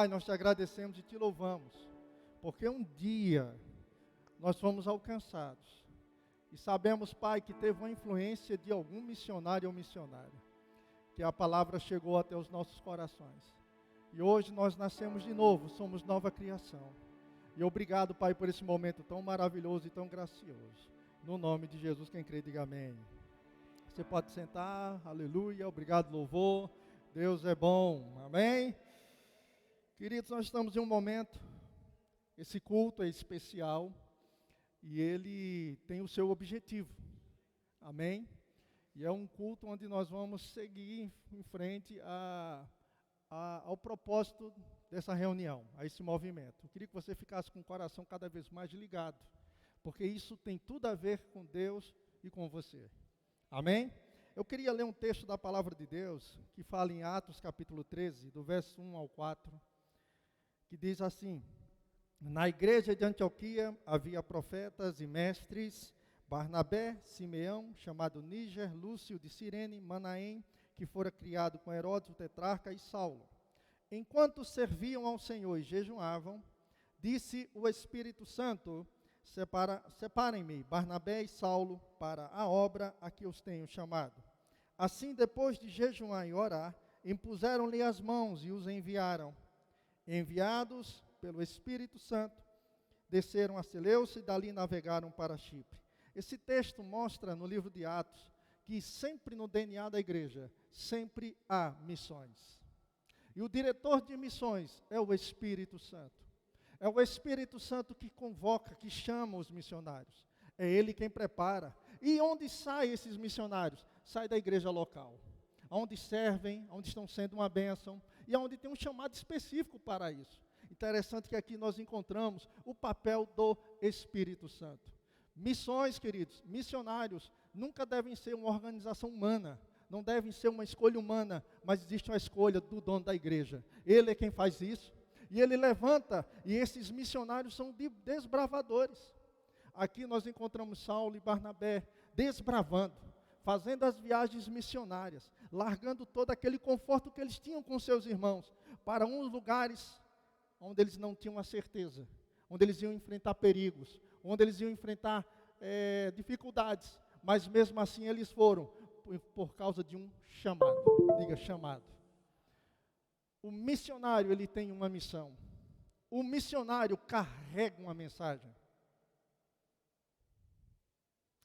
Pai, nós te agradecemos e te louvamos, porque um dia nós fomos alcançados. E sabemos, Pai, que teve uma influência de algum missionário ou missionária, que a palavra chegou até os nossos corações. E hoje nós nascemos de novo, somos nova criação. E obrigado, Pai, por esse momento tão maravilhoso e tão gracioso. No nome de Jesus, quem crê, diga amém. Você pode sentar, aleluia, obrigado, louvor. Deus é bom, amém? Queridos, nós estamos em um momento, esse culto é especial e ele tem o seu objetivo, amém? E é um culto onde nós vamos seguir em frente ao propósito dessa reunião, a esse movimento. Eu queria que você ficasse com o coração cada vez mais ligado, porque isso tem tudo a ver com Deus e com você, amém? Eu queria ler um texto da palavra de Deus, que fala em Atos capítulo 13, do verso 1 ao 4, que diz assim: na igreja de Antioquia havia profetas e mestres, Barnabé, Simeão, chamado Níger, Lúcio de Cirene, Manaém, que fora criado com Herodes o tetrarca, e Saulo. Enquanto serviam ao Senhor e jejuavam, disse o Espírito Santo: separem-me, Barnabé e Saulo, para a obra a que os tenho chamado. Assim, depois de jejuar e orar, impuseram-lhe as mãos e os enviaram. Enviados pelo Espírito Santo, desceram a Seleucia e dali navegaram para Chipre. Esse texto mostra no livro de Atos que sempre no DNA da igreja, sempre há missões. E o diretor de missões é o Espírito Santo. É o Espírito Santo que convoca, que chama os missionários. É ele quem prepara. E onde saem esses missionários? Sai da igreja local, onde servem, onde estão sendo uma bênção, e onde tem um chamado específico para isso. Interessante que aqui nós encontramos o papel do Espírito Santo. Missões, queridos, missionários, nunca devem ser uma organização humana, não devem ser uma escolha humana, mas existe uma escolha do dono da igreja. Ele é quem faz isso, e ele levanta, e esses missionários são desbravadores. Aqui nós encontramos Saulo e Barnabé desbravando, fazendo as viagens missionárias, largando todo aquele conforto que eles tinham com seus irmãos, para uns lugares onde eles não tinham a certeza, onde eles iam enfrentar perigos, onde eles iam enfrentar dificuldades, mas mesmo assim eles foram, por causa de um chamado. Diga, chamado. O missionário, ele tem uma missão. O missionário carrega uma mensagem.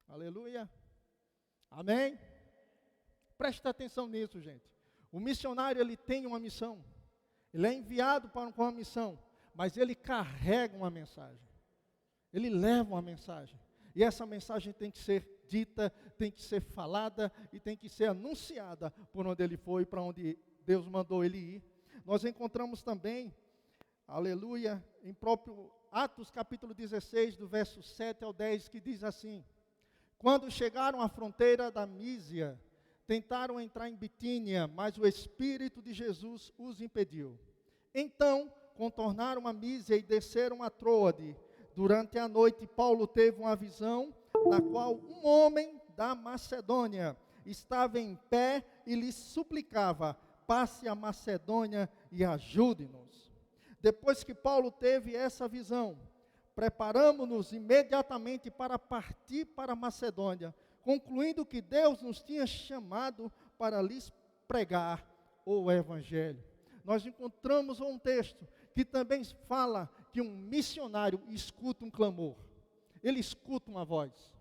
Aleluia. Amém? Presta atenção nisso, gente. O missionário, ele tem uma missão. Ele é enviado com uma missão, mas ele carrega uma mensagem. Ele leva uma mensagem. E essa mensagem tem que ser dita, tem que ser falada e tem que ser anunciada por onde ele foi, para onde Deus mandou ele ir. Nós encontramos também, aleluia, em próprio Atos capítulo 16, do verso 7 ao 10, que diz assim: quando chegaram à fronteira da Mísia, tentaram entrar em Bitínia, mas o Espírito de Jesus os impediu. Então, contornaram a Mísia e desceram a Troade. Durante a noite, Paulo teve uma visão, na qual um homem da Macedônia estava em pé e lhe suplicava: passe a Macedônia e ajude-nos. Depois que Paulo teve essa visão, preparamos-nos imediatamente para partir para a Macedônia, concluindo que Deus nos tinha chamado para lhes pregar o Evangelho. Nós encontramos um texto que também fala que um missionário escuta um clamor, ele escuta uma voz,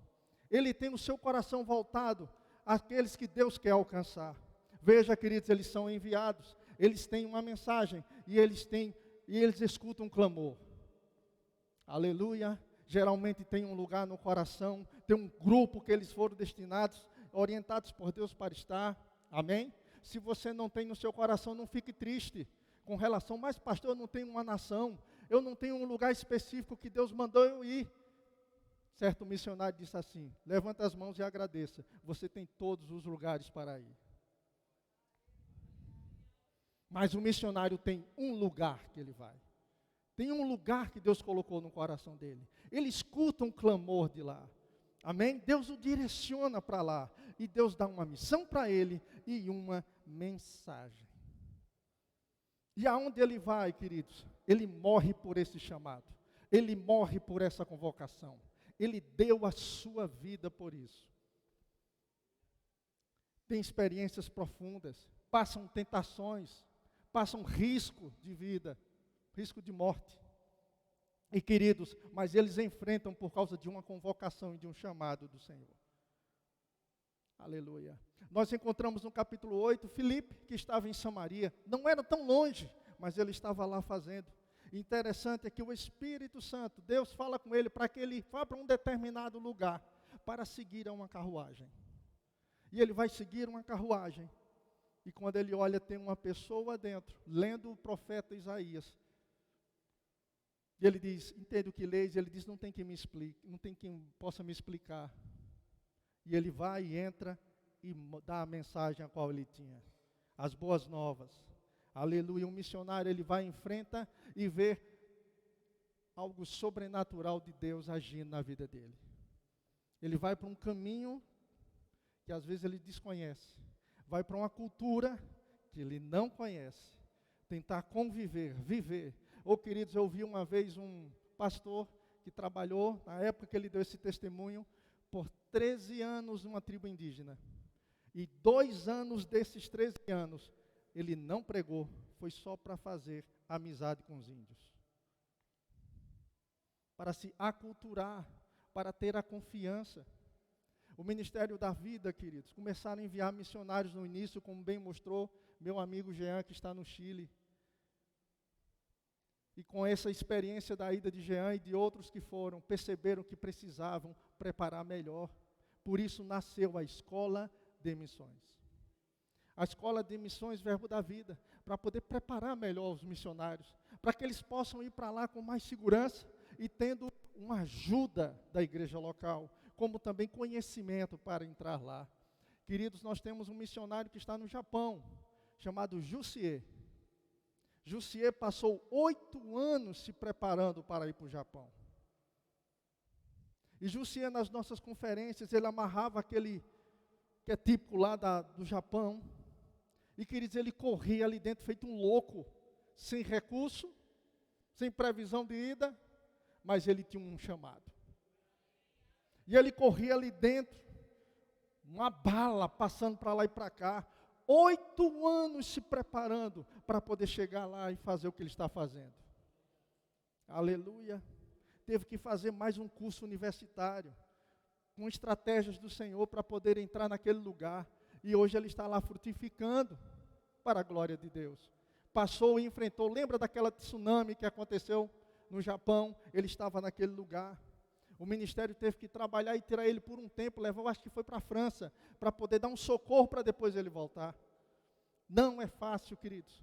ele tem o seu coração voltado àqueles que Deus quer alcançar. Veja, queridos, eles são enviados, eles têm uma mensagem e eles escutam um clamor. Aleluia. Geralmente tem um lugar no coração, tem um grupo que eles foram destinados, orientados por Deus para estar, amém? Se você não tem no seu coração, não fique triste com relação, mas pastor, eu não tenho uma nação, eu não tenho um lugar específico que Deus mandou eu ir. Certo missionário disse assim: levanta as mãos e agradeça, você tem todos os lugares para ir. Mas o missionário tem um lugar que ele vai. Tem um lugar que Deus colocou no coração dele. Ele escuta um clamor de lá. Amém? Deus o direciona para lá. E Deus dá uma missão para ele e uma mensagem. E aonde ele vai, queridos? Ele morre por esse chamado. Ele morre por essa convocação. Ele deu a sua vida por isso. Tem experiências profundas, passam tentações, passam risco de vida, risco de morte. E queridos, mas eles enfrentam por causa de uma convocação e de um chamado do Senhor. Aleluia. Nós encontramos no capítulo 8, Filipe, que estava em Samaria. Não era tão longe, mas ele estava lá fazendo. Interessante é que o Espírito Santo, Deus fala com ele para que ele vá para um determinado lugar, para seguir a uma carruagem. E ele vai seguir uma carruagem. E quando ele olha, tem uma pessoa dentro, lendo o profeta Isaías. E ele diz, entende o que lês? Ele diz, não tem quem me explique, não tem quem possa me explicar. E ele vai e entra e dá a mensagem a qual ele tinha. As boas novas. Aleluia. Um missionário, ele vai, enfrenta e vê algo sobrenatural de Deus agindo na vida dele. Ele vai para um caminho que às vezes ele desconhece. Vai para uma cultura que ele não conhece. Tentar conviver, viver. Queridos, eu vi uma vez um pastor que trabalhou, na época que ele deu esse testemunho, por 13 anos numa tribo indígena. E 2 anos desses 13 anos, ele não pregou, foi só para fazer amizade com os índios. Para se aculturar, para ter a confiança. O Ministério da Vida, queridos, começaram a enviar missionários no início, como bem mostrou meu amigo Jean, que está no Chile. E com essa experiência da ida de Jean e de outros que foram, perceberam que precisavam preparar melhor. Por isso nasceu a Escola de Missões. A Escola de Missões, Verbo da Vida, para poder preparar melhor os missionários, para que eles possam ir para lá com mais segurança e tendo uma ajuda da igreja local, como também conhecimento para entrar lá. Queridos, nós temos um missionário que está no Japão, chamado Jussier. Jussier passou 8 anos se preparando para ir para o Japão. E Jussier, nas nossas conferências, ele amarrava aquele que é típico lá do Japão. E, queridos, ele corria ali dentro feito um louco, sem recurso, sem previsão de ida, mas ele tinha um chamado. E ele corria ali dentro, uma bala passando para lá e para cá, 8 anos se preparando para poder chegar lá e fazer o que ele está fazendo. Aleluia. Teve que fazer mais um curso universitário, com estratégias do Senhor para poder entrar naquele lugar. E hoje ele está lá frutificando para a glória de Deus. Passou e enfrentou, lembra daquela tsunami que aconteceu no Japão? Ele estava naquele lugar. O ministério teve que trabalhar e tirar ele por um tempo, levou, acho que foi para a França, para poder dar um socorro para depois ele voltar. Não é fácil, queridos.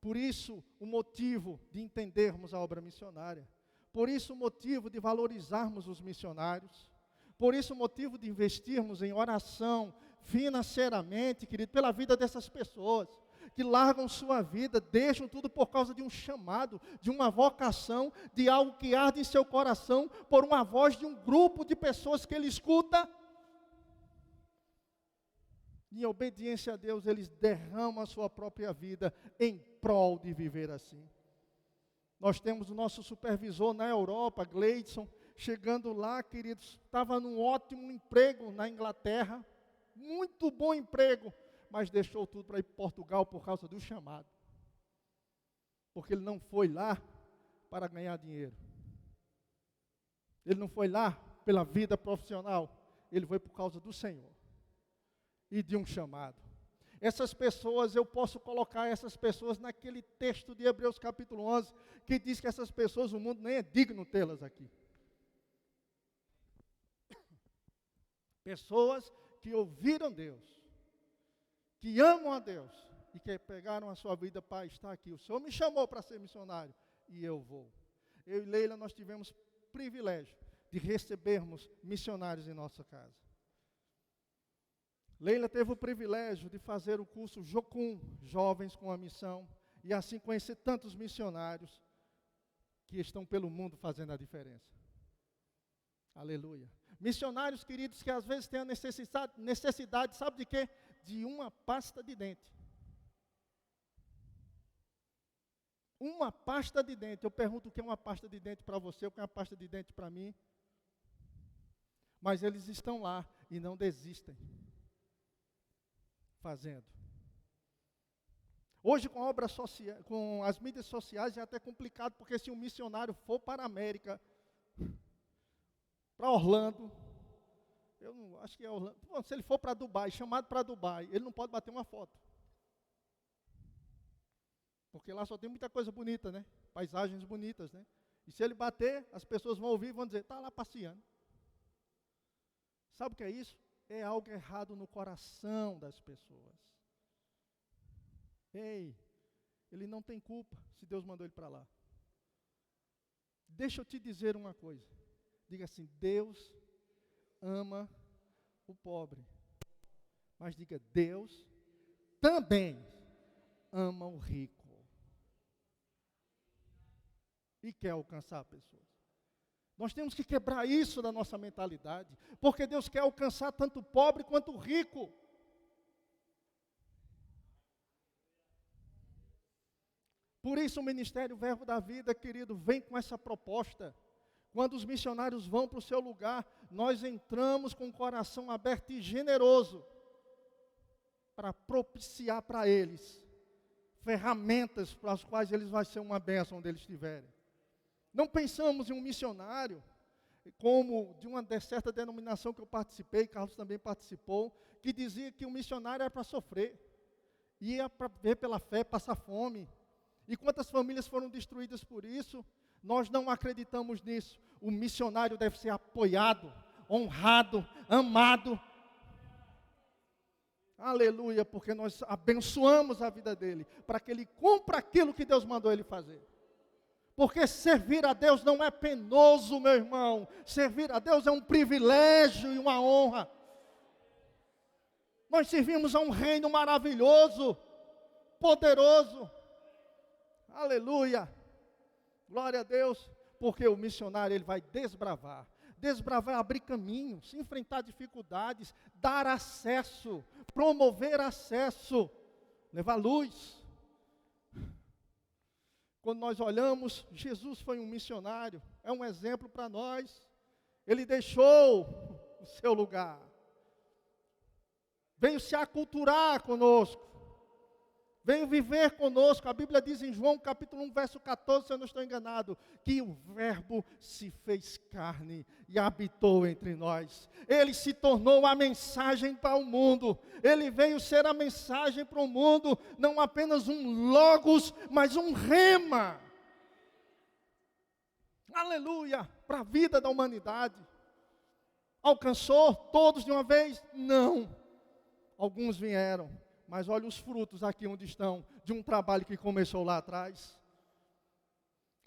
Por isso, o motivo de entendermos a obra missionária. Por isso, o motivo de valorizarmos os missionários. Por isso, o motivo de investirmos em oração financeiramente, querido, pela vida dessas pessoas que largam sua vida, deixam tudo por causa de um chamado, de uma vocação, de algo que arde em seu coração, por uma voz de um grupo de pessoas que ele escuta. Em obediência a Deus, eles derramam a sua própria vida em prol de viver assim. Nós temos o nosso supervisor na Europa, Gleidson, chegando lá, queridos, estava num ótimo emprego na Inglaterra, muito bom emprego, mas deixou tudo para ir para Portugal por causa do chamado. Porque ele não foi lá para ganhar dinheiro. Ele não foi lá pela vida profissional, ele foi por causa do Senhor e de um chamado. Essas pessoas, eu posso colocar essas pessoas naquele texto de Hebreus capítulo 11, que diz que essas pessoas, o mundo nem é digno tê-las aqui. Pessoas que ouviram Deus, que amam a Deus e que pegaram a sua vida para estar aqui. O Senhor me chamou para ser missionário e eu vou. Eu e Leila, nós tivemos privilégio de recebermos missionários em nossa casa. Leila teve o privilégio de fazer o curso Jocum, Jovens com a Missão, e assim conhecer tantos missionários que estão pelo mundo fazendo a diferença. Aleluia. Missionários, queridos, que às vezes têm a necessidade, sabe de quê? De uma pasta de dente. Uma pasta de dente. Eu pergunto o que é uma pasta de dente para você, o que é uma pasta de dente para mim. Mas eles estão lá e não desistem. Fazendo. Hoje com as mídias sociais é até complicado, porque se um missionário for para a América, para Orlando, eu não, acho que é Orlando, bom, se ele for para Dubai, chamado para Dubai, ele não pode bater uma foto. Porque lá só tem muita coisa bonita, né? Paisagens bonitas, né? E se ele bater, as pessoas vão ouvir e vão dizer, está lá passeando. Sabe o que é isso? É algo errado no coração das pessoas. Ei, ele não tem culpa se Deus mandou ele para lá. Deixa eu te dizer uma coisa. Diga assim, Deus ama o pobre. Mas diga, Deus também ama o rico. E quer alcançar pessoas. Nós temos que quebrar isso da nossa mentalidade. Porque Deus quer alcançar tanto o pobre quanto o rico. Por isso o Ministério Verbo da Vida, querido, vem com essa proposta. Quando os missionários vão para o seu lugar, nós entramos com o coração aberto e generoso para propiciar para eles ferramentas para as quais eles vão ser uma bênção onde eles estiverem. Não pensamos em um missionário, como de uma certa denominação que eu participei, Carlos também participou, que dizia que o missionário era para sofrer, ia para ver pela fé, passar fome. E quantas famílias foram destruídas por isso? Nós não acreditamos nisso. O missionário deve ser apoiado, honrado, amado. Aleluia, porque nós abençoamos a vida dele, para que ele cumpra aquilo que Deus mandou ele fazer. Porque servir a Deus não é penoso, meu irmão. Servir a Deus é um privilégio e uma honra. Nós servimos a um reino maravilhoso, poderoso. Aleluia, glória a Deus, porque o missionário ele vai desbravar, abrir caminhos, enfrentar dificuldades, dar acesso, promover acesso, levar luz. Quando nós olhamos, Jesus foi um missionário, é um exemplo para nós, ele deixou o seu lugar, veio se aculturar conosco, veio viver conosco. A Bíblia diz em João capítulo 1, verso 14, se eu não estou enganado, que o verbo se fez carne e habitou entre nós. Ele se tornou a mensagem para o mundo. Ele veio ser a mensagem para o mundo, não apenas um logos, mas um rema. Aleluia, para a vida da humanidade. Alcançou todos de uma vez? Não. Alguns vieram. Mas olha os frutos aqui onde estão, de um trabalho que começou lá atrás.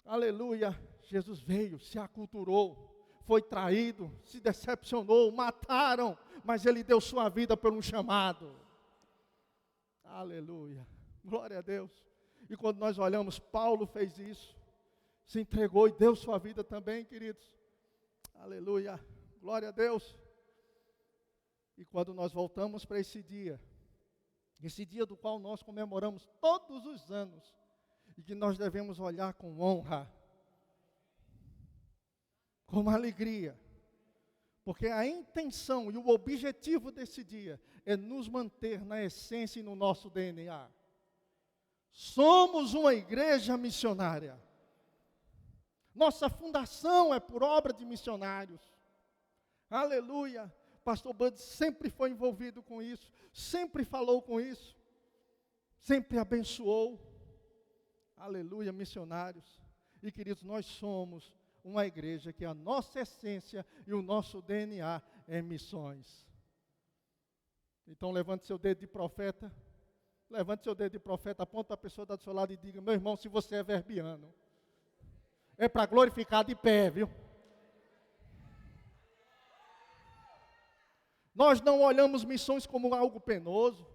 Aleluia, Jesus veio, se aculturou, foi traído, se decepcionou, mataram, mas ele deu sua vida por um chamado. Aleluia, glória a Deus. E quando nós olhamos, Paulo fez isso, se entregou e deu sua vida também, queridos. Aleluia, glória a Deus. E quando nós voltamos para esse dia do qual nós comemoramos todos os anos, e que nós devemos olhar com honra, com alegria, porque a intenção e o objetivo desse dia é nos manter na essência e no nosso DNA. Somos uma igreja missionária. Nossa fundação é por obra de missionários. Aleluia. Pastor Bud sempre foi envolvido com isso, sempre falou com isso, sempre abençoou. Aleluia, missionários. E queridos, nós somos uma igreja que a nossa essência e o nosso DNA é missões. Então levante seu dedo de profeta, aponta a pessoa do seu lado e diga: meu irmão, se você é verbiano, é para glorificar de pé, viu? Nós não olhamos missões como algo penoso.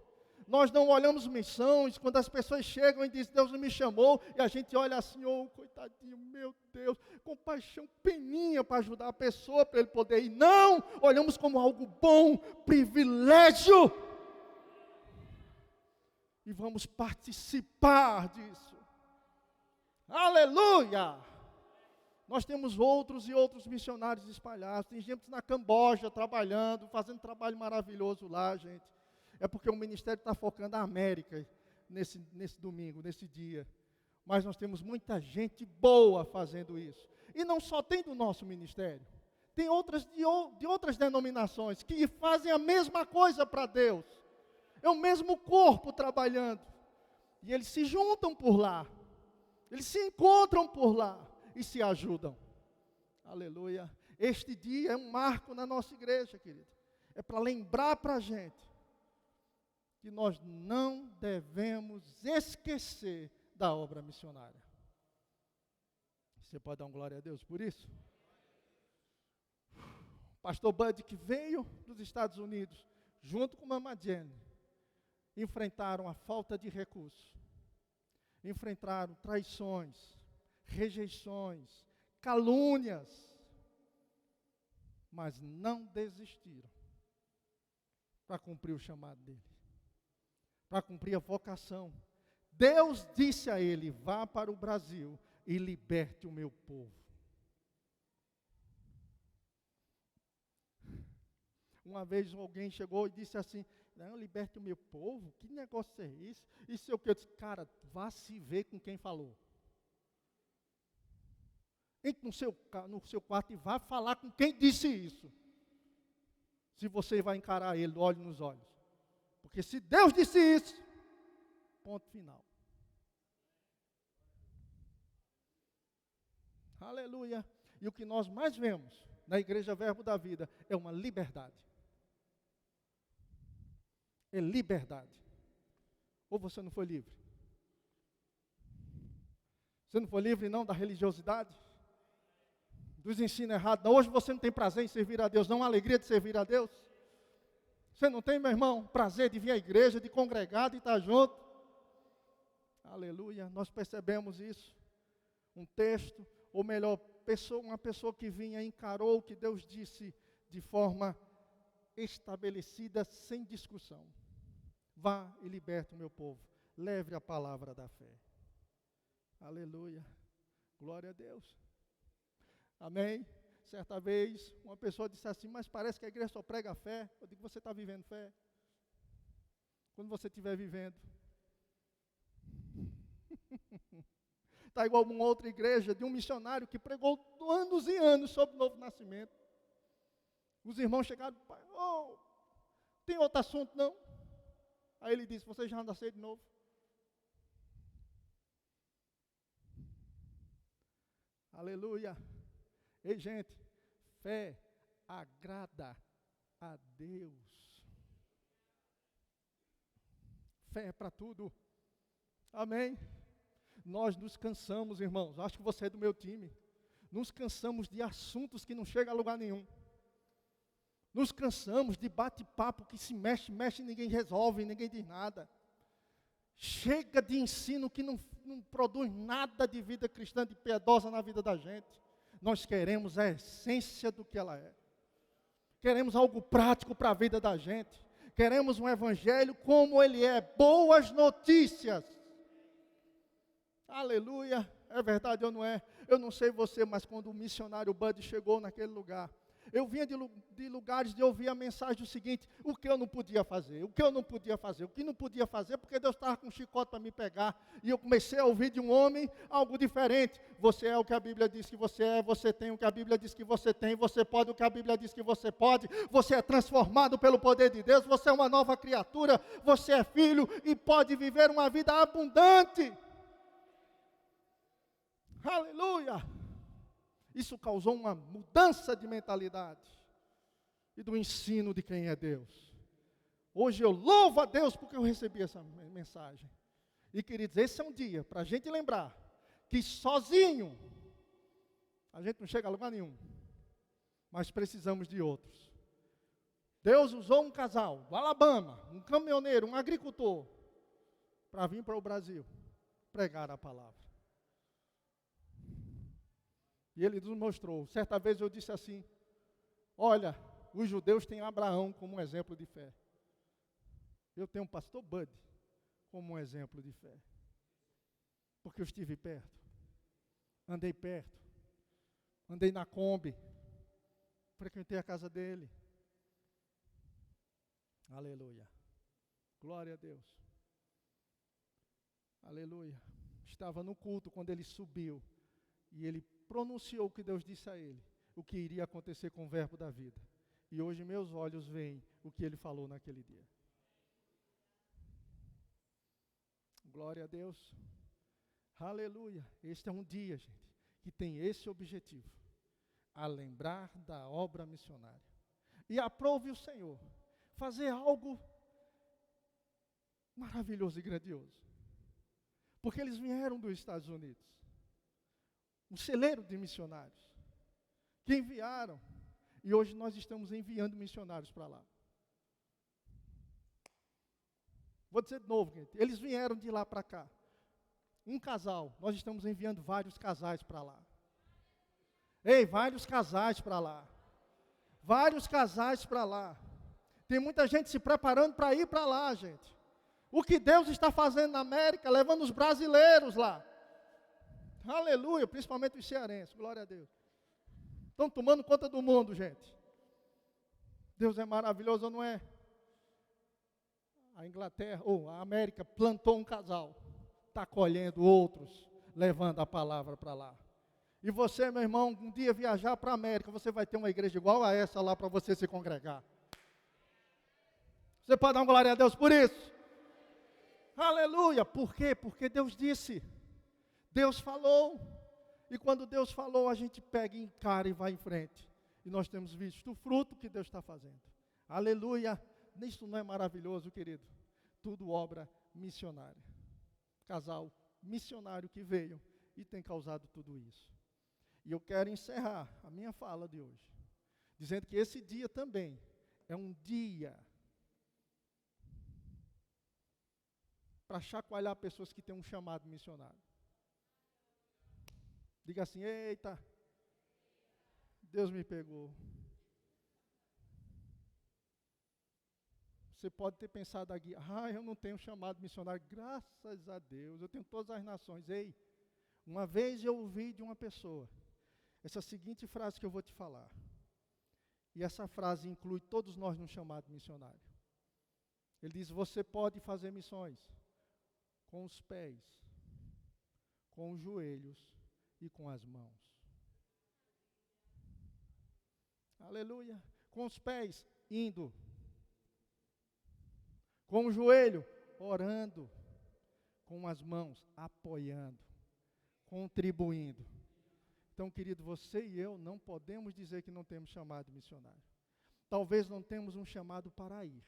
Nós não olhamos missões quando as pessoas chegam e dizem: Deus não me chamou, e a gente olha assim: oh, coitadinho, meu Deus, compaixão, peninha para ajudar a pessoa, para ele poder ir. Não, olhamos como algo bom, privilégio. E vamos participar disso. Aleluia! Nós temos outros e outros missionários espalhados. Tem gente na Camboja trabalhando, fazendo trabalho maravilhoso lá, gente. É porque o ministério está focando a América nesse domingo, nesse dia. Mas nós temos muita gente boa fazendo isso. E não só tem do nosso ministério. Tem outras de outras denominações que fazem a mesma coisa para Deus. É o mesmo corpo trabalhando. E eles se juntam por lá. Eles se encontram por lá e se ajudam. Aleluia. Este dia é um marco na nossa igreja, querido. É para lembrar para a gente que nós não devemos esquecer da obra missionária. Você pode dar uma glória a Deus por isso? O pastor Bud, que veio dos Estados Unidos, junto com Mama Jenny, enfrentaram a falta de recursos, enfrentaram traições, rejeições, calúnias, mas não desistiram para cumprir o chamado dele, para cumprir a vocação. Deus disse a ele: vá para o Brasil e liberte o meu povo. Uma vez alguém chegou e disse assim: não, liberte o meu povo? Que negócio é esse? Isso é o que eu disse: cara, vá se ver com quem falou. Entre no seu quarto e vá falar com quem disse isso. Se você vai encarar ele, olho nos olhos. Porque se Deus disse isso, ponto final. Aleluia. E o que nós mais vemos na Igreja Verbo da Vida é uma liberdade. É liberdade. Ou você não foi livre? Você não foi livre não da religiosidade? Dos ensinos errados? Não, hoje você não tem prazer em servir a Deus, não, a alegria de servir a Deus? Você não tem, meu irmão, prazer de vir à igreja, de congregar, de estar junto? Aleluia, nós percebemos isso. Um texto, ou melhor, uma pessoa que vinha e encarou o que Deus disse de forma estabelecida, sem discussão. Vá e liberte o meu povo. Leve a palavra da fé. Aleluia. Glória a Deus. Amém. Certa vez, uma pessoa disse assim: mas parece que a igreja só prega a fé. Eu digo: você está vivendo fé? Quando você estiver vivendo. Está igual uma outra igreja de um missionário que pregou anos e anos sobre o novo nascimento. Os irmãos chegaram: oh, tem outro assunto não? Aí ele disse: você já nasceu de novo? Aleluia. Ei, gente, fé agrada a Deus. Fé é para tudo. Amém. Nós nos cansamos, irmãos, acho que você é do meu time. Nos cansamos de assuntos que não chegam a lugar nenhum. Nos cansamos de bate-papo que se mexe e ninguém resolve, ninguém diz nada. Chega de ensino que não produz nada de vida cristã, de piedosa na vida da gente. Nós queremos a essência do que ela é. Queremos algo prático para a vida da gente. Queremos um evangelho como ele é, boas notícias. Aleluia, é verdade ou não é? Eu não sei você, mas quando o missionário Bud chegou naquele lugar, eu vinha de lugares de ouvir a mensagem do seguinte: o que eu não podia fazer, o que eu não podia fazer, o que não podia fazer, porque Deus estava com um chicote para me pegar. E eu comecei a ouvir de um homem algo diferente. Você é o que a Bíblia diz que você é, você tem o que a Bíblia diz que você tem, você pode o que a Bíblia diz que você pode, você é transformado pelo poder de Deus, você é uma nova criatura, você é filho e pode viver uma vida abundante. Aleluia! Isso causou uma mudança de mentalidade e do ensino de quem é Deus. Hoje eu louvo a Deus porque eu recebi essa mensagem. E queridos, esse é um dia para a gente lembrar que sozinho a gente não chega a lugar nenhum, mas precisamos de outros. Deus usou um casal do Alabama, um caminhoneiro, um agricultor, para vir para o Brasil pregar a palavra. E ele nos mostrou. Certa vez eu disse assim: olha, os judeus têm Abraão como um exemplo de fé. Eu tenho um pastor Bud como um exemplo de fé. Porque eu estive perto. andei perto, andei na Kombi, frequentei a casa dele. Aleluia. Glória a Deus. Aleluia. Estava no culto quando ele subiu e ele pronunciou o que Deus disse a ele, o que iria acontecer com o verbo da vida. E hoje meus olhos veem o que ele falou naquele dia. Glória a Deus. Aleluia. Este é um dia, gente, que tem esse objetivo, a lembrar da obra missionária. E aprove o Senhor fazer algo maravilhoso e grandioso. Porque eles vieram dos Estados Unidos. Um celeiro de missionários. Que enviaram. E hoje nós estamos enviando missionários para lá. Vou dizer de novo, gente. Eles vieram de lá para cá. Um casal. Nós estamos enviando vários casais para lá. Ei, vários casais para lá. Vários casais para lá. Tem muita gente se preparando para ir para lá, gente. O que Deus está fazendo na América, levando os brasileiros lá. Aleluia, principalmente os cearenses, glória a Deus. Estão tomando conta do mundo, gente. Deus é maravilhoso, não é? A Inglaterra, ou a América, plantou um casal. Está colhendo outros, levando a palavra para lá. E você, meu irmão, um dia viajar para a América, você vai ter uma igreja igual a essa lá para você se congregar. Você pode dar uma glória a Deus por isso? Aleluia! Por quê? Porque Deus disse. Deus falou. E quando Deus falou, a gente pega e encara e vai em frente. E nós temos visto o fruto que Deus está fazendo. Aleluia! Isso não é maravilhoso, querido? Tudo obra missionária. Casal missionário que veio e tem causado tudo isso. E eu quero encerrar a minha fala de hoje, dizendo que esse dia também é um dia para chacoalhar pessoas que têm um chamado missionário. Diga assim, eita, Deus me pegou. Você pode ter pensado aqui, eu não tenho chamado missionário, graças a Deus, eu tenho todas as nações. Ei, uma vez eu ouvi de uma pessoa, essa seguinte frase que eu vou te falar. E essa frase inclui todos nós no chamado missionário. Ele diz, você pode fazer missões com os pés, com os joelhos e com as mãos. Aleluia. Com os pés, indo. Com o joelho, orando. Com as mãos, apoiando. Contribuindo. Então, querido, você e eu não podemos dizer que não temos chamado missionário. Talvez não temos um chamado para ir,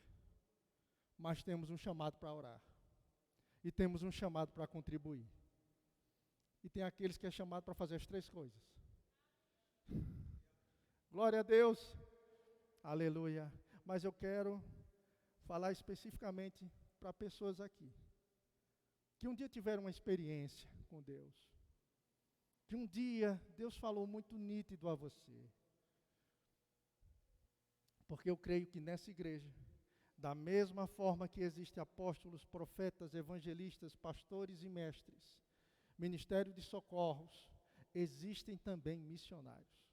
mas temos um chamado para orar. E temos um chamado para contribuir. E tem aqueles que é chamado para fazer as três coisas. Glória a Deus. Aleluia. Mas eu quero falar especificamente para pessoas aqui que um dia tiveram uma experiência com Deus. Que um dia Deus falou muito nítido a você. Porque eu creio que nessa igreja, da mesma forma que existem apóstolos, profetas, evangelistas, pastores e mestres, ministério de socorros, existem também missionários.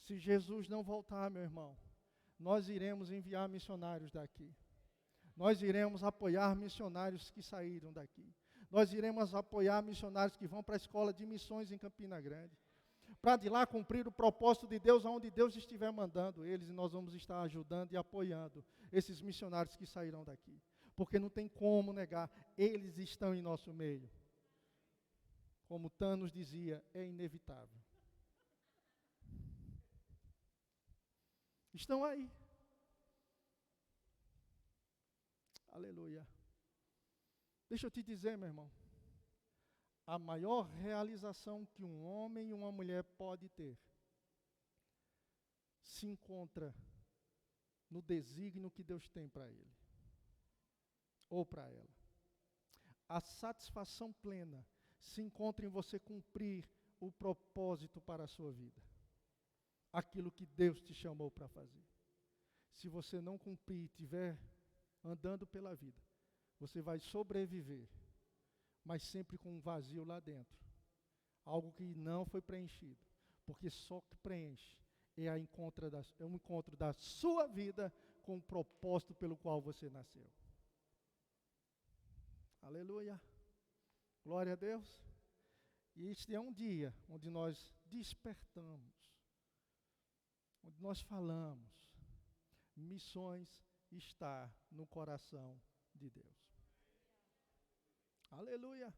Se Jesus não voltar, meu irmão, nós iremos enviar missionários daqui. Nós iremos apoiar missionários que saíram daqui. Nós iremos apoiar missionários que vão para a escola de missões em Campina Grande. Para de lá cumprir o propósito de Deus, aonde Deus estiver mandando eles, e nós vamos estar ajudando e apoiando esses missionários que sairão daqui. Porque não tem como negar, eles estão em nosso meio. Como Thanos dizia, é inevitável. Estão aí. Aleluia. Deixa eu te dizer, meu irmão. A maior realização que um homem e uma mulher pode ter se encontra no desígnio que Deus tem para ele ou para ela. A satisfação plena se encontra em você cumprir o propósito para a sua vida. Aquilo que Deus te chamou para fazer. Se você não cumprir e estiver andando pela vida, você vai sobreviver, mas sempre com um vazio lá dentro, algo que não foi preenchido, porque só que preenche é o encontro da sua vida com o propósito pelo qual você nasceu. Aleluia. Glória a Deus. E este é um dia onde nós despertamos, onde nós falamos, missões está no coração de Deus. Aleluia.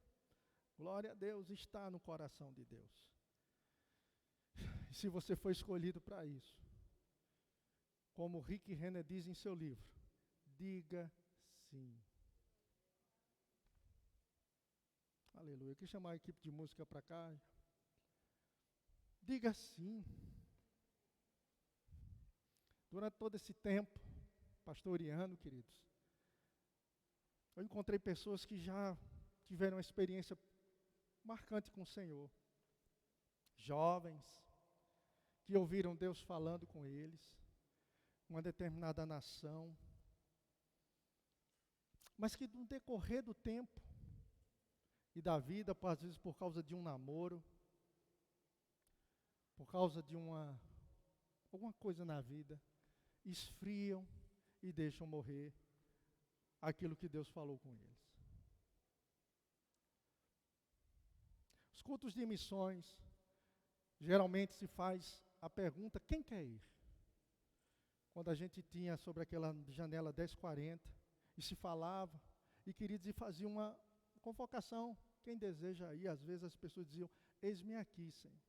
Glória a Deus, está no coração de Deus. E se você foi escolhido para isso, como Rick Renner diz em seu livro, diga sim. Aleluia. Eu queria chamar a equipe de música para cá. Diga sim. Durante todo esse tempo, pastoreando, queridos, eu encontrei pessoas que já tiveram uma experiência marcante com o Senhor. Jovens, que ouviram Deus falando com eles, uma determinada nação, mas que no decorrer do tempo e da vida, às vezes por causa de um namoro, por causa de alguma coisa na vida, esfriam e deixam morrer aquilo que Deus falou com eles. Os cultos de missões, geralmente se faz a pergunta, quem quer ir? Quando a gente tinha sobre aquela janela 1040, e se falava, e queridos, e fazia uma convocação, quem deseja ir, às vezes as pessoas diziam, eis-me aqui, Senhor.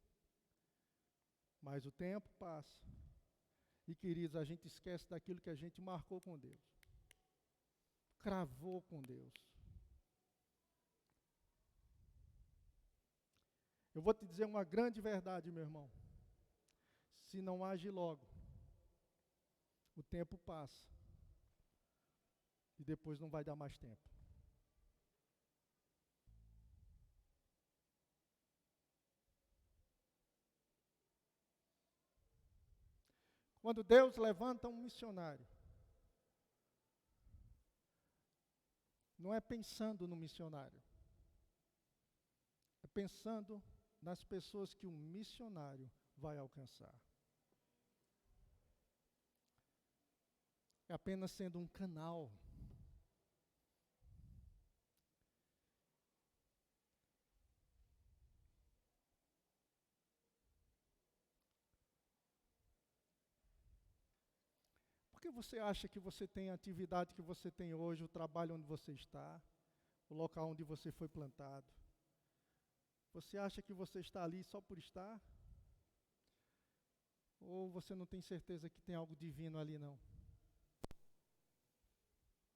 Mas o tempo passa, e queridos, a gente esquece daquilo que a gente marcou com Deus, cravou com Deus. Eu vou te dizer uma grande verdade, meu irmão. Se não age logo, o tempo passa. E depois não vai dar mais tempo. Quando Deus levanta um missionário, não é pensando no missionário. É pensando nas pessoas que o missionário vai alcançar. É apenas sendo um canal. Por que você acha que você tem a atividade que você tem hoje, o trabalho onde você está, o local onde você foi plantado? Você acha que você está ali só por estar? Ou você não tem certeza que tem algo divino ali, não?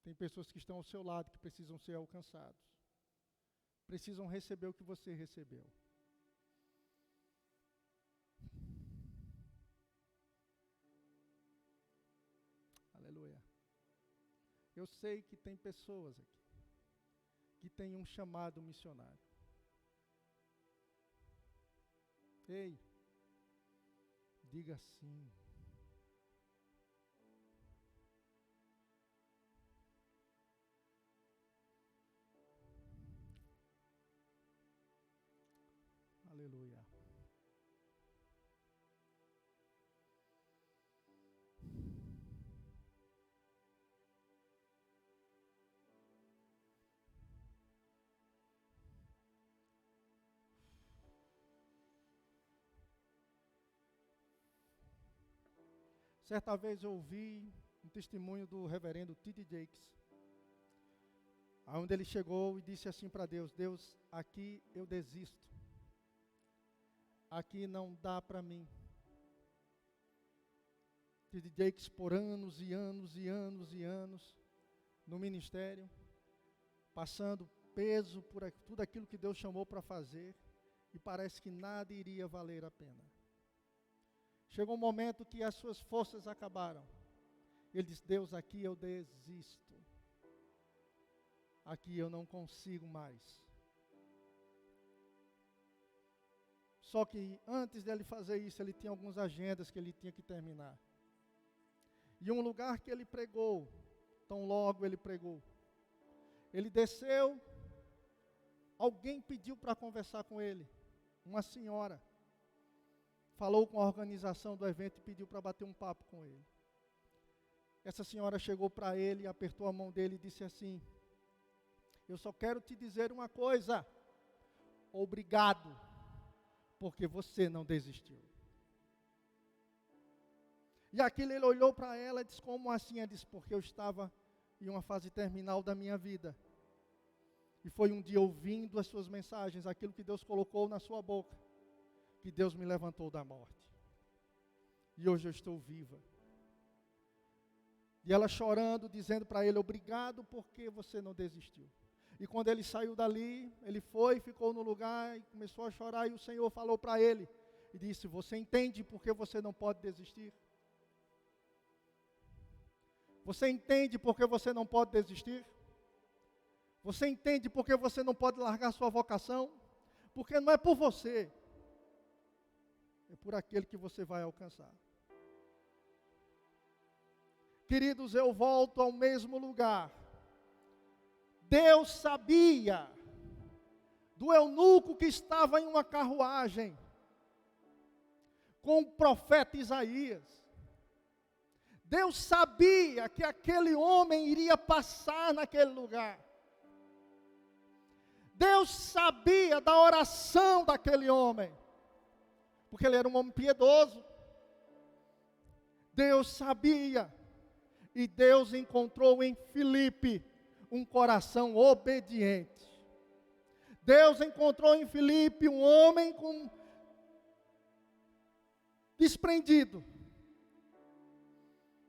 Tem pessoas que estão ao seu lado que precisam ser alcançados. Precisam receber o que você recebeu. Aleluia. Eu sei que tem pessoas aqui que têm um chamado missionário. Ei, diga sim. Aleluia. Certa vez eu ouvi um testemunho do reverendo T.D. Jakes, onde ele chegou e disse assim para Deus, Deus, aqui eu desisto. Aqui não dá para mim. T.D. Jakes por anos e anos e anos e anos no ministério, passando peso por tudo aquilo que Deus chamou para fazer, e parece que nada iria valer a pena. Chegou um momento que as suas forças acabaram. Ele disse, Deus, aqui eu desisto. Aqui eu não consigo mais. Só que antes dele fazer isso, ele tinha algumas agendas que ele tinha que terminar. E um lugar que ele pregou, tão logo ele pregou, ele desceu, alguém pediu para conversar com ele, uma senhora falou com a organização do evento e pediu para bater um papo com ele. Essa senhora chegou para ele, apertou a mão dele e disse assim: eu só quero te dizer uma coisa, obrigado, porque você não desistiu. E aquilo ele olhou para ela e disse: como assim? Ela disse: porque eu estava em uma fase terminal da minha vida. E foi um dia ouvindo as suas mensagens, aquilo que Deus colocou na sua boca, que Deus me levantou da morte. E hoje eu estou viva. E ela chorando, dizendo para ele: obrigado porque você não desistiu. E quando ele saiu dali, ele foi, ficou no lugar e começou a chorar. E o Senhor falou para ele e disse: você entende porque você não pode desistir? Você entende porque você não pode desistir? Você entende porque você não pode largar sua vocação? Porque não é por você, é por aquele que você vai alcançar. Queridos, eu volto ao mesmo lugar. Deus sabia do eunuco que estava em uma carruagem com o profeta Isaías. Deus sabia que aquele homem iria passar naquele lugar. Deus sabia da oração daquele homem, porque ele era um homem piedoso. Deus sabia, e Deus encontrou em Filipe um coração obediente. Deus encontrou em Filipe um homem desprendido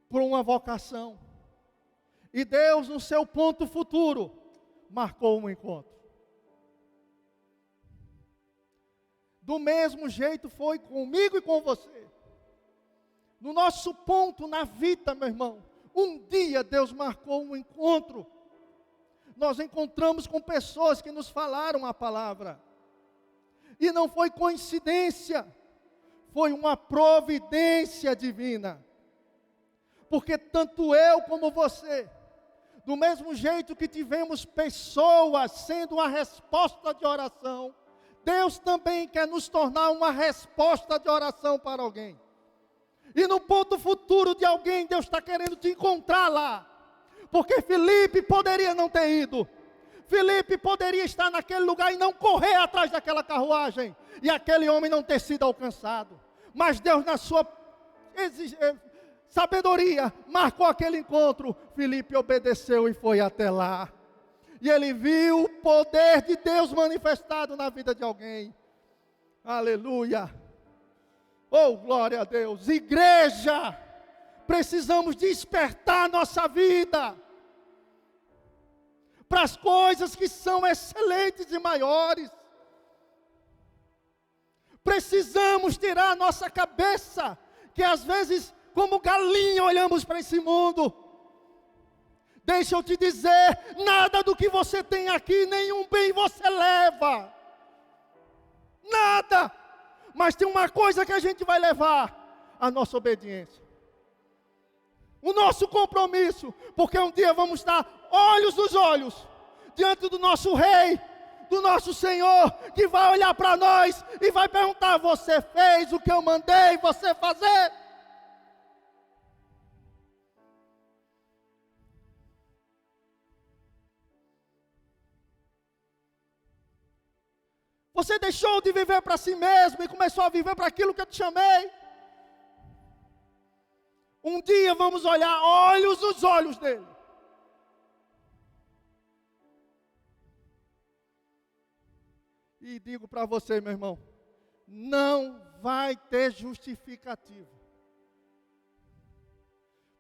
por uma vocação. E Deus, no seu ponto futuro, marcou um encontro. Do mesmo jeito foi comigo e com você. No nosso ponto na vida, meu irmão, um dia Deus marcou um encontro. Nós encontramos com pessoas que nos falaram a palavra. E não foi coincidência, foi uma providência divina. Porque tanto eu como você, do mesmo jeito que tivemos pessoas sendo uma resposta de oração, Deus também quer nos tornar uma resposta de oração para alguém. E no ponto futuro de alguém, Deus está querendo te encontrar lá. Porque Filipe poderia não ter ido. Filipe poderia estar naquele lugar e não correr atrás daquela carruagem. E aquele homem não ter sido alcançado. Mas Deus, na sua sabedoria, marcou aquele encontro. Filipe obedeceu e foi até lá. E ele viu o poder de Deus manifestado na vida de alguém. Aleluia. Oh, glória a Deus. Igreja, precisamos despertar nossa vida para as coisas que são excelentes e maiores. Precisamos tirar a nossa cabeça, que às vezes, como galinha, olhamos para esse mundo. Deixa eu te dizer, nada do que você tem aqui, nenhum bem você leva. Nada. Mas tem uma coisa que a gente vai levar: a nossa obediência. O nosso compromisso. Porque um dia vamos estar olhos nos olhos diante do nosso Rei, do nosso Senhor, que vai olhar para nós e vai perguntar: você fez o que eu mandei você fazer? Você deixou de viver para si mesmo e começou a viver para aquilo que eu te chamei? Um dia vamos olhar olhos nos olhos dele. E digo para você, meu irmão, não vai ter justificativa.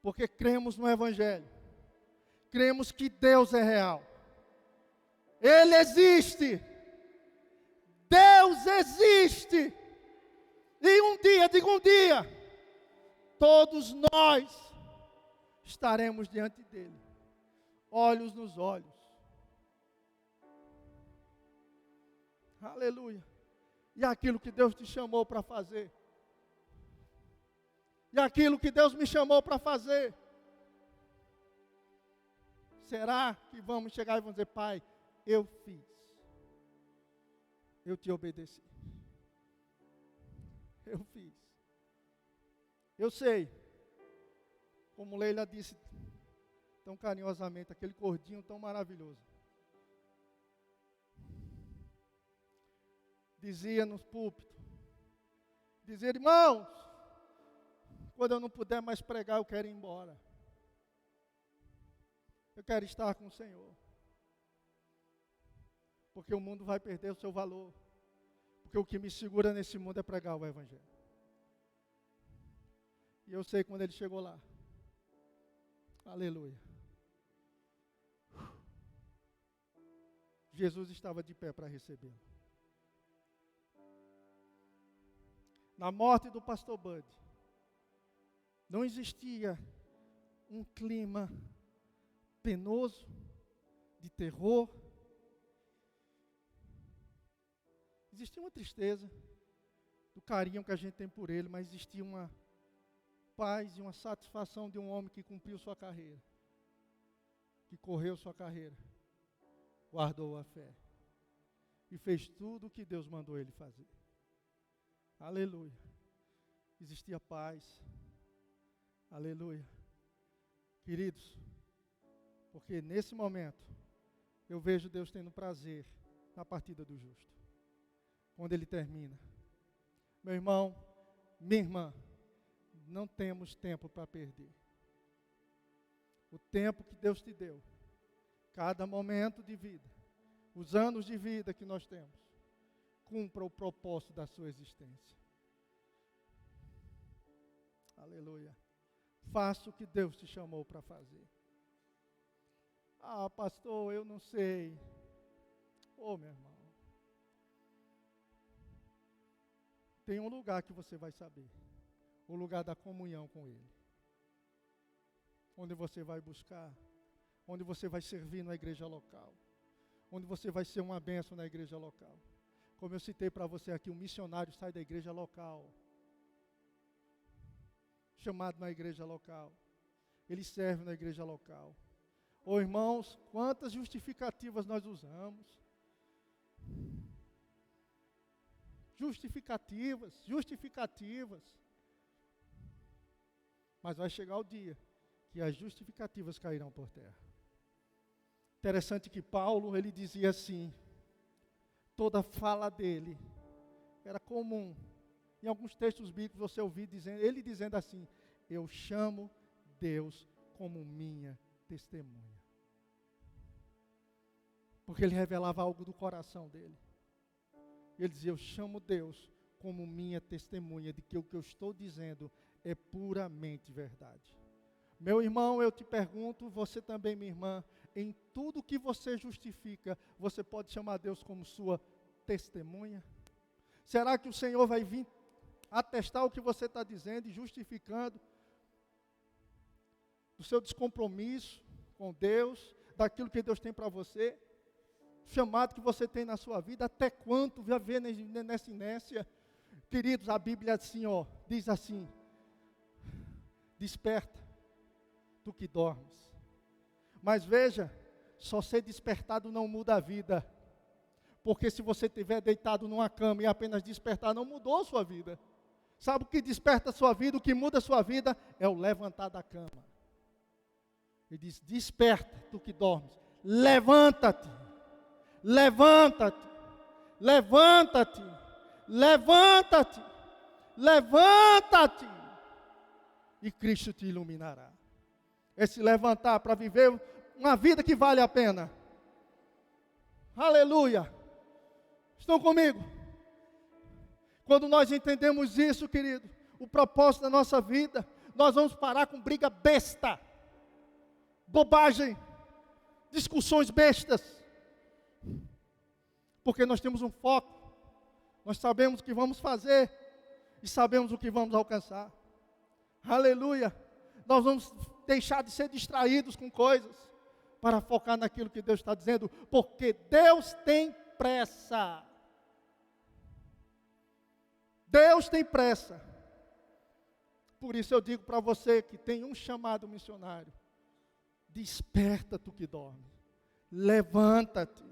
Porque cremos no Evangelho. Cremos que Deus é real. Ele existe. Deus existe. E um dia, digo um dia, todos nós estaremos diante dele, olhos nos olhos. Aleluia. E aquilo que Deus te chamou para fazer, e aquilo que Deus me chamou para fazer, será que vamos chegar e vamos dizer: Pai, eu fiz, eu te obedeci? Eu fiz. Eu sei, como Leila disse tão carinhosamente, aquele cordinho tão maravilhoso. Dizia nos púlpitos, dizia, irmãos, quando eu não puder mais pregar, eu quero ir embora. Eu quero estar com o Senhor. Porque o mundo vai perder o seu valor. Porque o que me segura nesse mundo é pregar o Evangelho. E eu sei quando ele chegou lá. Aleluia. Jesus estava de pé para recebê-lo. Na morte do pastor Bud, não existia um clima penoso, de terror. Existia uma tristeza do carinho que a gente tem por ele, mas existia uma paz e uma satisfação de um homem que cumpriu sua carreira, que correu sua carreira, guardou a fé e fez tudo o que Deus mandou ele fazer. Aleluia. Existia paz. Aleluia. Queridos, porque nesse momento eu vejo Deus tendo prazer na partida do justo. Quando ele termina. Meu irmão, minha irmã, não temos tempo para perder. O tempo que Deus te deu, cada momento de vida, os anos de vida que nós temos, cumpra o propósito da sua existência. Aleluia. Faça o que Deus te chamou para fazer. Ah, pastor, eu não sei. Ô, meu irmão. Tem um lugar que você vai saber. O lugar da comunhão com Ele. Onde você vai buscar. Onde você vai servir na igreja local. Onde você vai ser uma bênção na igreja local. Como eu citei para você aqui, um missionário sai da igreja local. Chamado na igreja local. Ele serve na igreja local. Ô irmãos, quantas justificativas nós usamos. Justificativas. Mas vai chegar o dia que as justificativas cairão por terra. Interessante que Paulo, ele dizia assim, toda fala dele era comum. Em alguns textos bíblicos você ouviu ele dizendo assim, eu chamo Deus como minha testemunha. Porque ele revelava algo do coração dele. Ele dizia, eu chamo Deus como minha testemunha de que o que eu estou dizendo é puramente verdade. Meu irmão, eu te pergunto, você também, minha irmã, em tudo que você justifica, você pode chamar Deus como sua testemunha? Será que o Senhor vai vir atestar o que você está dizendo e justificando do seu descompromisso com Deus, daquilo que Deus tem para você? Chamado que você tem na sua vida, até quanto vai ver nessa inércia? Queridos, a Bíblia assim, diz assim, desperta, tu que dormes. Mas veja, só ser despertado não muda a vida, porque se você estiver deitado numa cama e apenas despertar, não mudou a sua vida. Sabe o que desperta a sua vida, o que muda a sua vida? É o levantar da cama. Ele diz, desperta, tu que dormes, levanta-te. Levanta-te, levanta-te, levanta-te, levanta-te, e Cristo te iluminará. É se levantar para viver uma vida que vale a pena. Aleluia. Estão comigo? Quando nós entendemos isso, querido, o propósito da nossa vida, nós vamos parar com briga besta, bobagem, discussões bestas. Porque nós temos um foco, nós sabemos o que vamos fazer e sabemos o que vamos alcançar. Aleluia. Nós vamos deixar de ser distraídos com coisas para focar naquilo que Deus está dizendo, porque Deus tem pressa. Deus tem pressa. Por isso eu digo para você que tem um chamado missionário, desperta tu que dorme, levanta-te.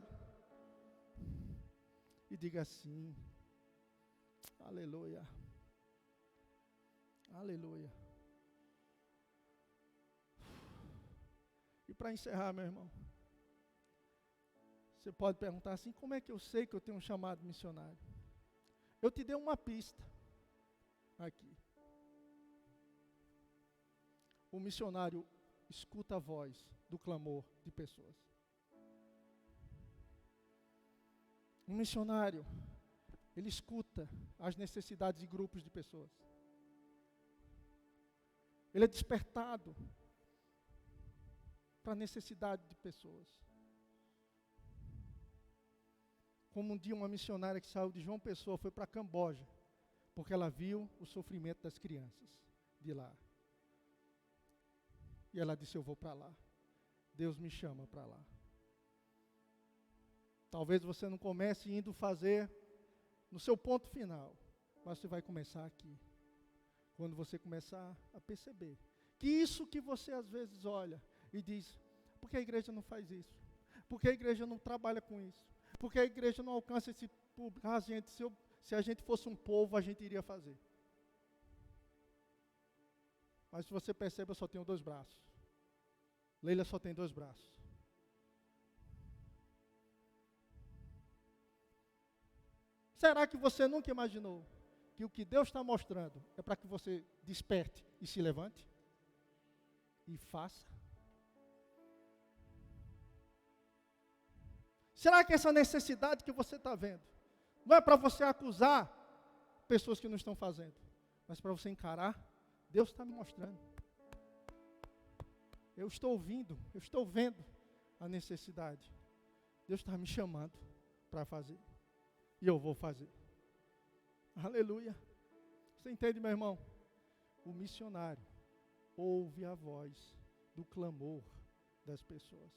E diga assim, aleluia, Aleluia. E para encerrar, meu irmão, você pode perguntar assim: como é que eu sei que eu tenho um chamado missionário? Eu te dei uma pista aqui. O missionário escuta a voz do clamor de pessoas. Um missionário, ele escuta as necessidades de grupos de pessoas. Ele é despertado para a necessidade de pessoas. Como um dia uma missionária que saiu de João Pessoa foi para Camboja, porque ela viu o sofrimento das crianças de lá. E ela disse: eu vou para lá. Deus me chama para lá. Talvez você não comece indo fazer no seu ponto final, mas você vai começar aqui. Quando você começar a perceber que isso que você às vezes olha e diz: por que a igreja não faz isso? Por que a igreja não trabalha com isso? Por que a igreja não alcança esse público? Se a gente fosse um povo, a gente iria fazer. Mas se você percebe, eu só tenho 2 braços. Leila só tem 2 braços. Será que você nunca imaginou que o que Deus está mostrando é para que você desperte e se levante? E faça? Será que essa necessidade que você está vendo não é para você acusar pessoas que não estão fazendo, mas para você encarar? Deus está me mostrando. Eu estou ouvindo, eu estou vendo a necessidade. Deus está me chamando para fazer. E eu vou fazer. Aleluia. Você entende, meu irmão? O missionário ouve a voz do clamor das pessoas.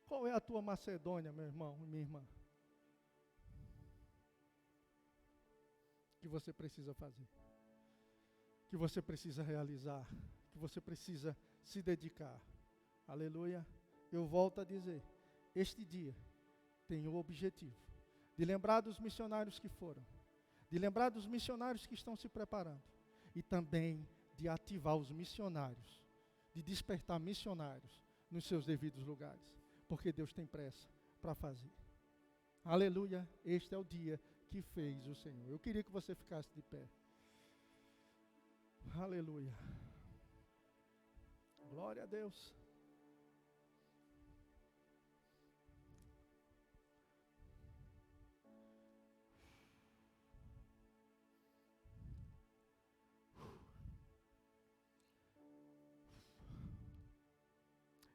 Qual é a tua Macedônia, meu irmão e minha irmã? Que você precisa fazer. Que você precisa realizar. Que você precisa se dedicar. Aleluia. Eu volto a dizer, este dia tem o objetivo de lembrar dos missionários que foram, de lembrar dos missionários que estão se preparando, e também de ativar os missionários, de despertar missionários nos seus devidos lugares, porque Deus tem pressa para fazer. Aleluia, este é o dia que fez o Senhor. Eu queria que você ficasse de pé. Aleluia. Glória a Deus.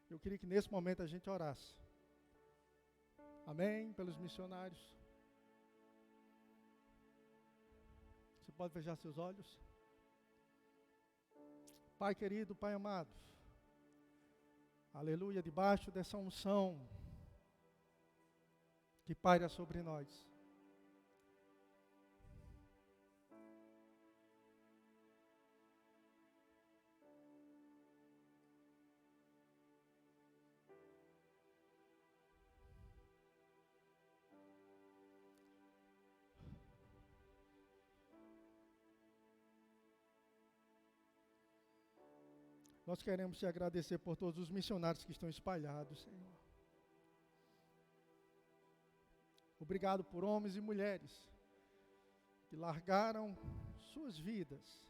Eu queria que nesse momento a gente orasse. Amém? Pelos missionários. Você pode fechar seus olhos? Pai querido, Pai amado. Aleluia, debaixo dessa unção que paira sobre nós. Nós queremos te agradecer por todos os missionários que estão espalhados, Senhor. Obrigado por homens e mulheres que largaram suas vidas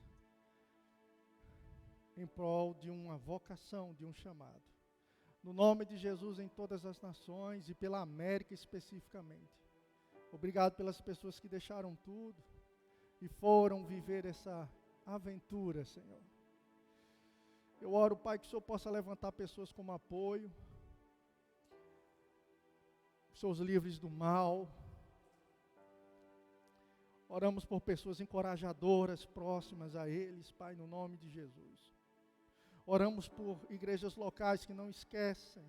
em prol de uma vocação, de um chamado. No nome de Jesus, em todas as nações e pela América especificamente. Obrigado pelas pessoas que deixaram tudo e foram viver essa aventura, Senhor. Eu oro, Pai, que o Senhor possa levantar pessoas como apoio, pessoas livres do mal. Oramos por pessoas encorajadoras, próximas a eles, Pai, no nome de Jesus. Oramos por igrejas locais que não esquecem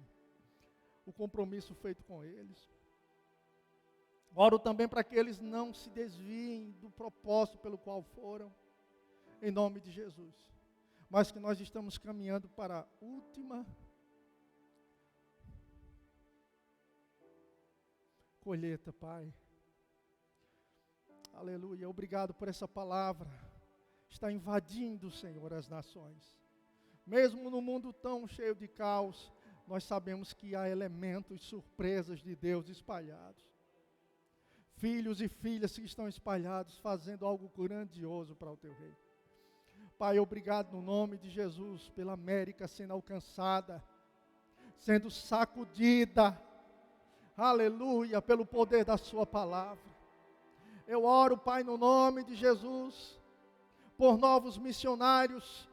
o compromisso feito com eles. Oro também para que eles não se desviem do propósito pelo qual foram, em nome de Jesus. Mas que nós estamos caminhando para a última colheita, Pai. Aleluia. Obrigado por essa palavra está invadindo, Senhor, as nações. Mesmo no mundo tão cheio de caos, nós sabemos que há elementos, surpresas de Deus espalhados. Filhos e filhas que estão espalhados, fazendo algo grandioso para o Teu reino. Pai, obrigado no nome de Jesus, pela América sendo alcançada, sendo sacudida, aleluia, pelo poder da Sua palavra. Eu oro, Pai, no nome de Jesus, por novos missionários,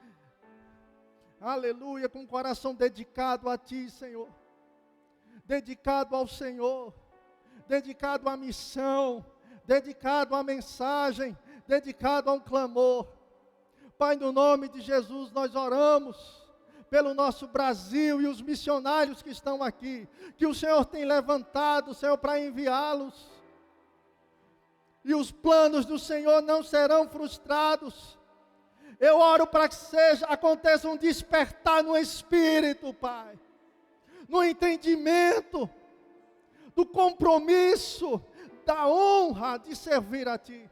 aleluia, com o coração dedicado a Ti, Senhor, dedicado ao Senhor, dedicado à missão, dedicado à mensagem, dedicado a um clamor. Pai, no nome de Jesus, nós oramos pelo nosso Brasil e os missionários que estão aqui, que o Senhor tem levantado, Senhor, para enviá-los. E os planos do Senhor não serão frustrados. Eu oro para que aconteça um despertar no Espírito, Pai, no entendimento do compromisso, da honra de servir a Ti.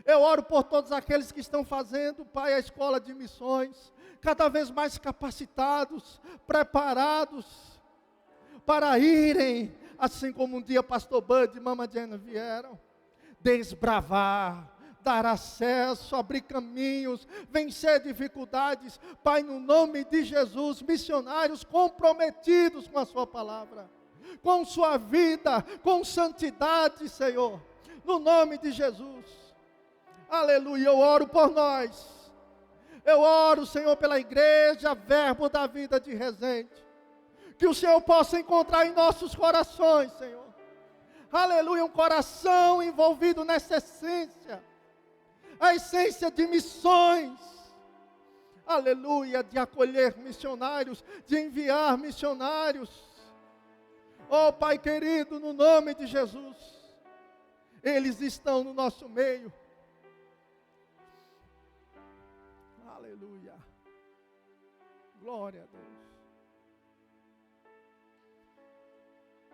Eu oro por todos aqueles que estão fazendo, Pai, a escola de missões, cada vez mais capacitados, preparados, para irem, assim como um dia Pastor Bud e Mama Jenna vieram, desbravar, dar acesso, abrir caminhos, vencer dificuldades. Pai, no nome de Jesus, missionários comprometidos com a Sua palavra, com sua vida, com santidade, Senhor, no nome de Jesus. Aleluia, eu oro por nós. Eu oro, Senhor, pela igreja, Verbo da Vida de Resende. Que o Senhor possa encontrar em nossos corações, Senhor. Aleluia, um coração envolvido nessa essência. A essência de missões. Aleluia, de acolher missionários, de enviar missionários. Oh, Pai querido, no nome de Jesus. Eles estão no nosso meio. Aleluia. Glória a Deus.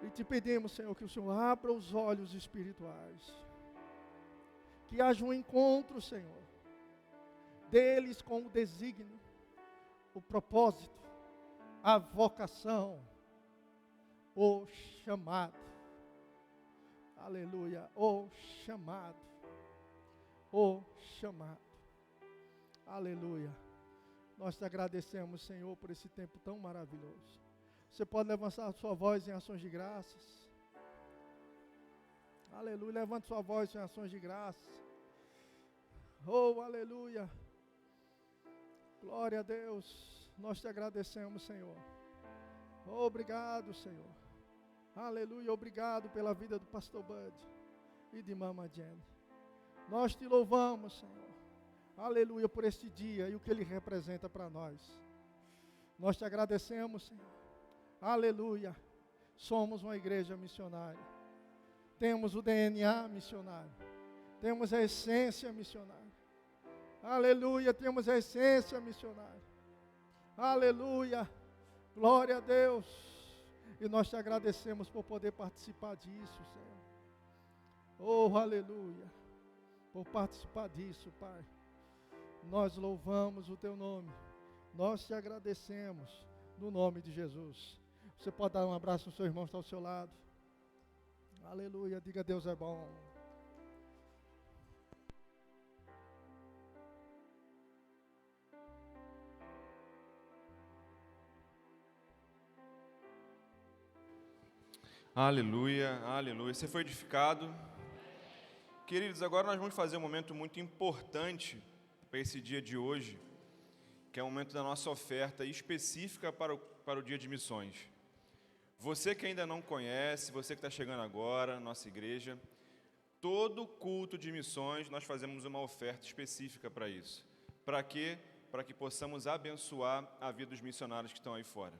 E te pedimos, Senhor, que o Senhor abra os olhos espirituais. Que haja um encontro, Senhor, deles com o desígnio, o propósito, a vocação, o chamado. Aleluia. O chamado. O chamado. Aleluia. Nós te agradecemos, Senhor, por esse tempo tão maravilhoso. Você pode levantar a sua voz em ações de graças. Aleluia. Levante sua voz em ações de graças. Oh, aleluia. Glória a Deus. Nós te agradecemos, Senhor. Oh, obrigado, Senhor. Aleluia. Obrigado pela vida do Pastor Bud e de Mama Jenny. Nós te louvamos, Senhor. Aleluia, por este dia e o que ele representa para nós. Nós te agradecemos, Senhor. Aleluia. Somos uma igreja missionária. Temos o DNA missionário. Temos a essência missionária. Aleluia, temos a essência missionária. Aleluia. Glória a Deus. E nós te agradecemos por poder participar disso, Senhor. Oh, aleluia. Por participar disso, Pai. Nós louvamos o Teu nome. Nós te agradecemos no nome de Jesus. Você pode dar um abraço no seu irmão que está ao seu lado. Aleluia, diga Deus é bom. Aleluia, aleluia. Você foi edificado? Queridos, agora nós vamos fazer um momento muito importante para esse dia de hoje, que é o momento da nossa oferta específica para o dia de missões. Você que ainda não conhece, você que está chegando agora, nossa igreja, todo culto de missões nós fazemos uma oferta específica para isso. Para quê? Para que possamos abençoar a vida dos missionários que estão aí fora.